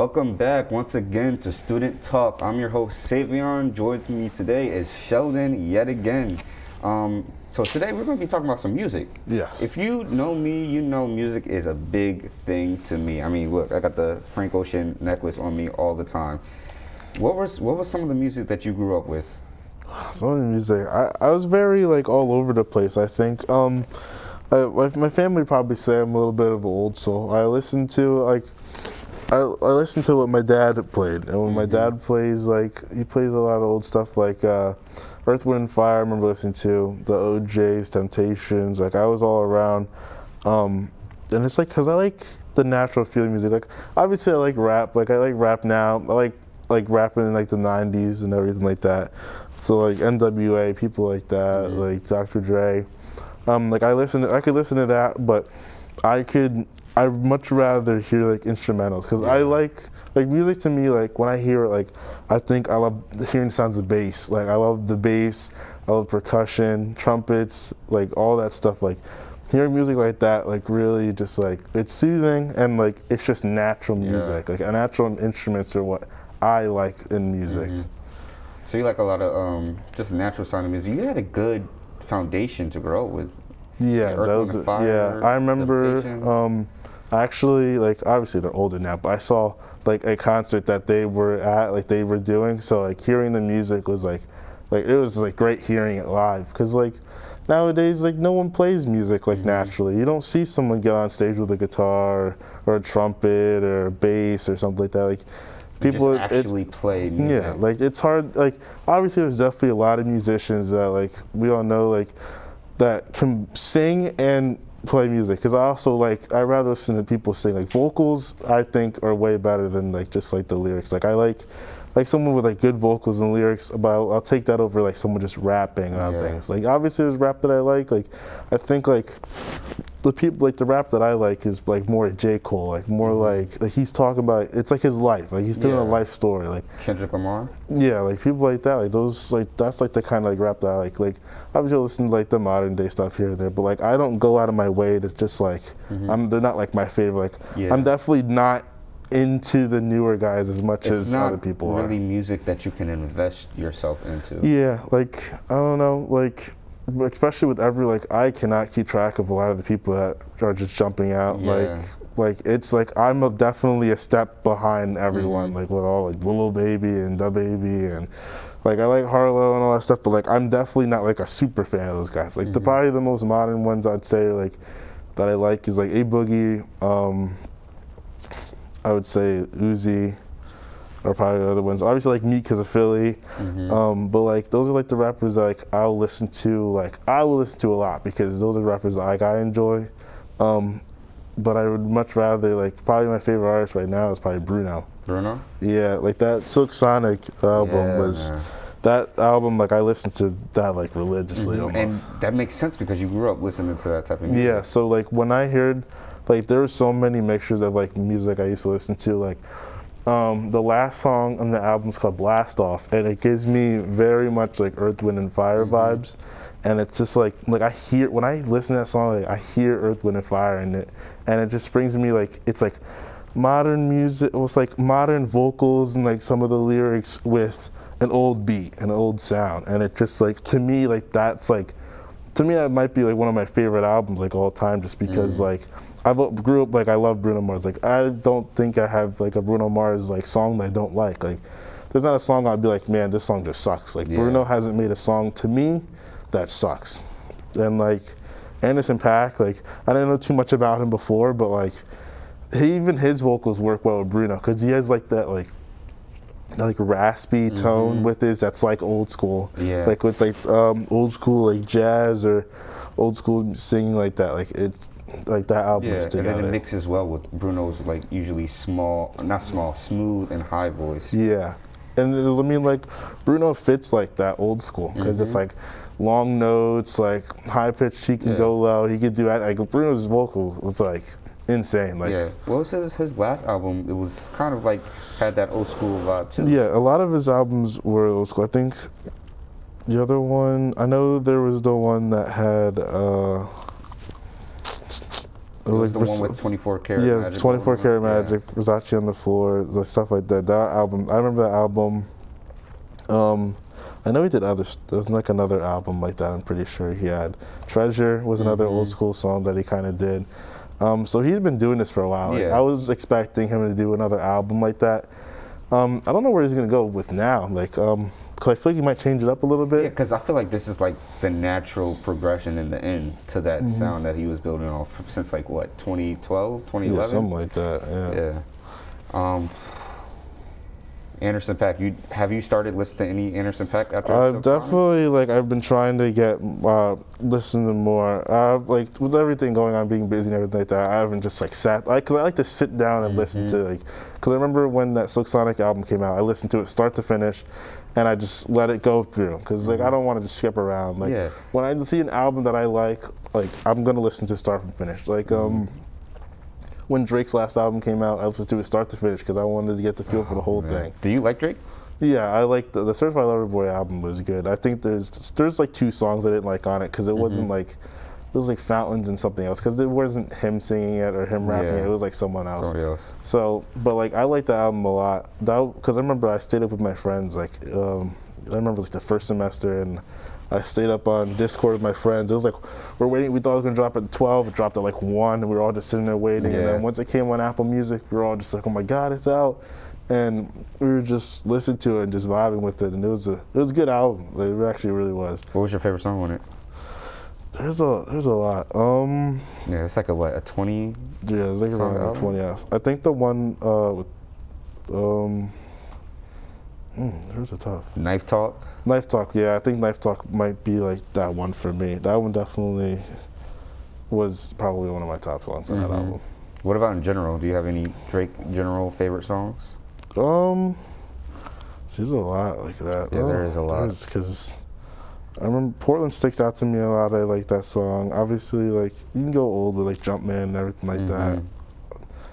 Welcome back once again to Student Talk. I'm your host, Savion. Joining me today is Sheldon yet again. So today we're going to be talking about some music. Yes. If you know me, you know music is a big thing to me. I mean, look, I got the Frank Ocean necklace on me all the time. What was some of the music that you grew up with? Some of the music, I was very all over the place. I think my family would probably say I'm a little bit of an old soul. I listen to I listen to what my dad played, and when my dad plays, he plays a lot of old stuff like Earth, Wind, and Fire. I remember listening to the OJ's, Temptations. I was all around, and it's because I like the natural feeling music. Obviously I like rap. I like rap now. I like rapping in the 90s and everything like that. So NWA, people like that, like Dr.Dre. I could listen to that, but I'd much rather hear instrumentals because I like music. To me, when I hear it, I think I love hearing sounds of bass. I love the bass, I love percussion, trumpets, all that stuff. Hearing music like that, really just it's soothing and it's just natural music. Natural instruments are what I like in music. So you like a lot of just natural sounding music. You had a good foundation to grow with. Yeah, Earth, Wind, and Fire, I remember. Actually, obviously they're older now, but I saw a concert that they were at, they were doing. So hearing the music was it was great hearing it live because nowadays no one plays music naturally. You don't see someone get on stage with a guitar or a trumpet or a bass or something like that. People just actually play music. Yeah, it's hard. Obviously there's definitely a lot of musicians that we all know that can sing and play music, because I also I rather listen to people sing. Vocals I think are way better than just the lyrics. I like someone with good vocals and lyrics, but I'll take that over someone just rapping on things. Obviously there's rap that I like. I think the people the rap that I like is more J.cole, more he's talking about, it's his life, he's doing a life story. Kendrick Lamar. Yeah, people like that, those that's the kind of rap that I like. Obviously I listen to the modern day stuff here and there, but I don't go out of my way to just they're not my favorite. I'm definitely not into the newer guys as much as other people are. It's not really music that you can invest yourself into. Yeah, I don't know, especially with I cannot keep track of a lot of the people that are just jumping out. It's I'm definitely a step behind everyone. With all Lil Baby and Da Baby and I like Harlow and all that stuff, but I'm definitely not a super fan of those guys. Probably the most modern ones I'd say that I like is A Boogie. I would say Uzi are probably the other ones. Obviously Meek because of Philly, but those are the rappers that I will listen to. I will listen to a lot because those are rappers that I enjoy. But I would much rather probably my favorite artist right now is probably Bruno. Bruno? Yeah, that Silk Sonic album was. That album, I listened to that religiously almost. And that makes sense because you grew up listening to that type of music. Yeah, so when I heard, there were so many mixtures of music I used to listen to. The last song on the album is called Blast Off, and it gives me very much Earth, Wind, and Fire vibes. And it's just I hear, when I listen to that song, I hear Earth, Wind, and Fire in it. And it just brings me it's modern music, it's modern vocals and some of the lyrics with an old beat, an old sound. And it just to me, that's to me that might be one of my favorite albums all time, just because I grew up I love Bruno Mars. I don't think I have a Bruno Mars song that I don't like. There's not a song I'd be man, this song just sucks. Bruno hasn't made a song to me that sucks. And Anderson .Paak, I didn't know too much about him before, but even his vocals work well with Bruno because he has that raspy tone with his that's old school. Yeah. With old school jazz or old school singing that. It that album is together. And then it mixes well with Bruno's usually smooth and high voice. Yeah, and I mean Bruno fits that old school because it's long notes, high pitched. He can go low. He can do that. Bruno's vocals, it's insane. What was his last album? It was kind of had that old school vibe too. Yeah, a lot of his albums were old school. I think the other one, I know there was the one that had. It was the one with 24 karat yeah, magic. 24 karat Yeah. magic, Versace on the floor, the stuff like that. That album, I remember that album. I know he did others. There was like another album like that. I'm pretty sure he had. Treasure was another old school song that he kind of did. So he's been doing this for a while. Like, Yeah. I was expecting him to do another album like that. I don't know where he's gonna go with now. Like, cause I feel like he might change it up a little bit. Yeah, because I feel like this is like the natural progression in the end to that sound that he was building off since like what, 2012, 2011? Yeah, something like that. Yeah. Yeah. Anderson .Paak, have you started listening to any Anderson .Paak after I've Silk Sonic? definitely, like, I've been trying to get listen to more. Like, with everything going on, being busy and everything like that, I haven't just like sat. Cause I like to sit down and listen to, like, cause I remember when that Silk Sonic album came out, I listened to it start to finish, and I just let it go through. Cause like I don't want to just skip around. Like Yeah. when I see an album that I like I'm gonna listen to start from finish. Like when Drake's last album came out, I listened to it start to finish because I wanted to get the feel for the whole thing. Do you like Drake? Yeah, I like the Certified Lover Boy album was good. I think there's like 2 songs I didn't like on it because it wasn't like, it was like Fountains and something else because it wasn't him singing it or him rapping it. It was like someone else. Somebody else. So, but like I like the album a lot. Because I remember I stayed up with my friends. Like I remember like the first semester and I stayed up on Discord with my friends. It was like we're waiting. We thought it was gonna drop at 12. It dropped at like 1, and we were all just sitting there waiting. Yeah. And then once it came on Apple Music, we were all just like, "Oh my God, it's out!" And we were just listening to it and just vibing with it. And it was a good album. Like, it actually really was. What was your favorite song on it? There's a lot. Yeah, it's like a 20. Yeah, it's like Song around album? 20 hours. I think the one with there's a tough. Knife Talk. Knife Talk, yeah, I think Knife Talk might be like that one for me. That one definitely was probably one of my top songs on that album. What about in general? Do you have any Drake general favorite songs? There's a lot like that. Yeah, there is a lot. Because I remember Portland sticks out to me a lot. I like that song. Obviously, like you can go old with like Jumpman and everything like that.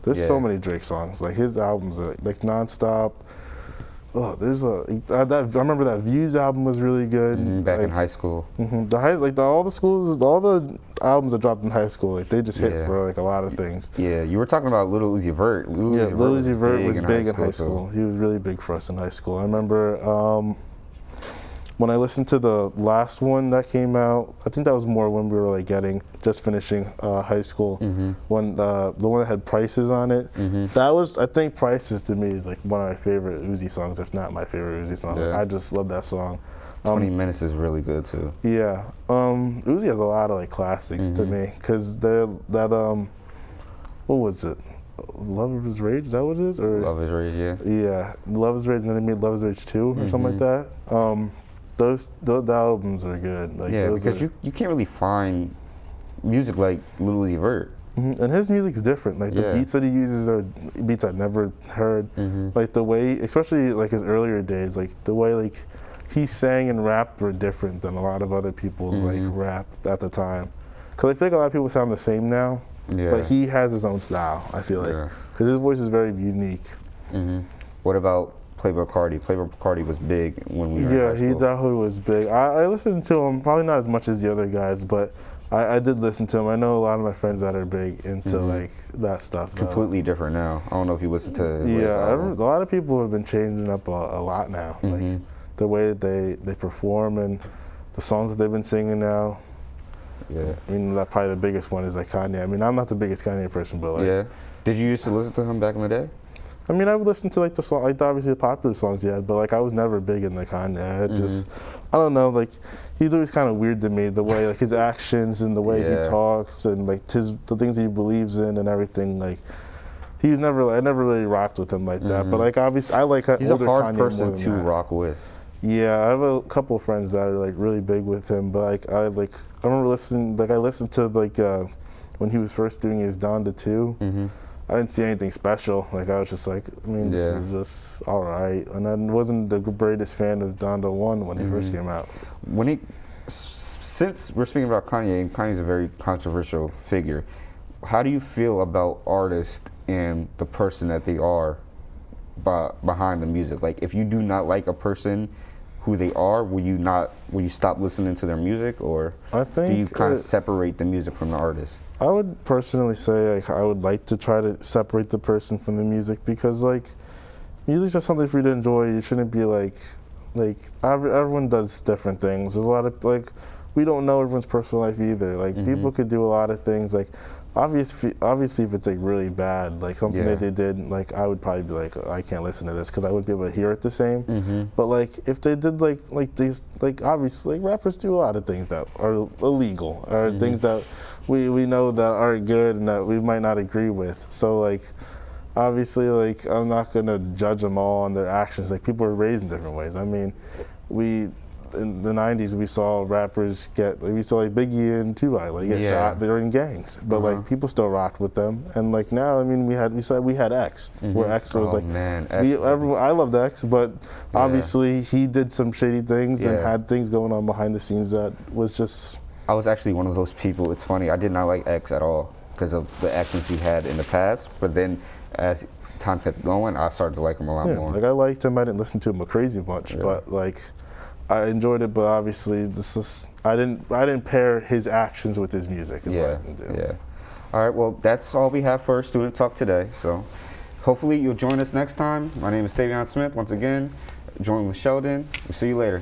There's so many Drake songs. Like his albums are like Nonstop. Oh, I remember that Views album was really good. Back in like, high school. All the albums that dropped in high school, like they just hit for like a lot of things. Yeah, you were talking about Lil Uzi Vert. Lil Uzi Vert was big in high school. He was really big for us in high school. I remember when I listened to the last one that came out, I think that was more when we were like just finishing high school. When the one that had Prices on it, that was, I think Prices to me is like one of my favorite Uzi songs, if not my favorite Uzi song. Yeah. I just love that song. 20 Minutes is really good too. Yeah, Uzi has a lot of like classics to me because what was it? Love is Rage, is that what it is? Or Love is Rage, yeah. yeah, Love is Rage, and then they made Love is Rage 2 or something like that. Those albums are good. Like, Yeah, because you can't really find music like Lil Uzi Vert. And his music's different. Like the beats that he uses are beats I've never heard. Like the way, especially like his earlier days, like the way like he sang and rapped were different than a lot of other people's like rap at the time. Because I feel like a lot of people sound the same now. Yeah. But he has his own style, I feel like. Because his voice is very unique. What about Playboi Carti? Playboi Carti was big when we were in high Yeah, school. he definitely was big. I listened to him, probably not as much as the other guys, but I did listen to him. I know a lot of my friends that are big into like that stuff. Completely different now. I don't know if you listen to his latest Yeah, album. a lot of people have been changing up a lot now. Like the way that they perform and the songs that they've been singing now. Yeah. I mean, that probably the biggest one is like Kanye. I mean, I'm not the biggest Kanye person, but like. Yeah. Did you used to listen to him back in the day? I mean, I would listen to like the song, like obviously the popular songs he had, but like I was never big in the Kanye. I don't know, like he's always kind of weird to me, the way like his actions and the way he talks and like the things he believes in and everything. Like I never really rocked with him like that. But like obviously, I like He's a older hard Kanye person more than to that. rock with. Yeah, I have a couple of friends that are like really big with him, but like I remember listening to like when he was first doing his Donda 2. I didn't see anything special. Like I was just like, I mean, this is just all right. And I wasn't the greatest fan of Donda 1 when he first came out. Since we're speaking about Kanye, and Kanye's a very controversial figure, how do you feel about artists and the person that they are behind the music? Like, if you do not like a person, who they are, will you stop listening to their music, or I think do you kind of separate the music from the artist? I would personally say like, I would like to try to separate the person from the music, because like music's just something for you to enjoy. You shouldn't be like everyone does different things. There's a lot of like, we don't know everyone's personal life either. Like people could do a lot of things. Like obviously if it's like really bad, like something that they did, like I would probably be like, I can't listen to this because I wouldn't be able to hear it the same. But like if they did like these, like obviously like rappers do a lot of things that are illegal, or things that we know that aren't good and that we might not agree with. So like obviously like I'm not gonna judge them all on their actions. Like people are raised in different ways. I mean, in the 90s we saw rappers we saw like Biggie and Tupac like get shot. They're in gangs, but like people still rocked with them. And like now, I mean, we had X, where X was like, man, I loved X, but obviously he did some shady things and had things going on behind the scenes that was just. I was actually one of those people. It's funny, I did not like X at all because of the actions he had in the past, but then as time kept going, I started to like him a lot more. Like I liked him. I didn't listen to him crazy much, but like I enjoyed it. But obviously, I didn't pair his actions with his music. Yeah. All right. Well, that's all we have for Student Talk today. So hopefully you'll join us next time. My name is Savion Smith. Once again, join with Sheldon. We'll see you later.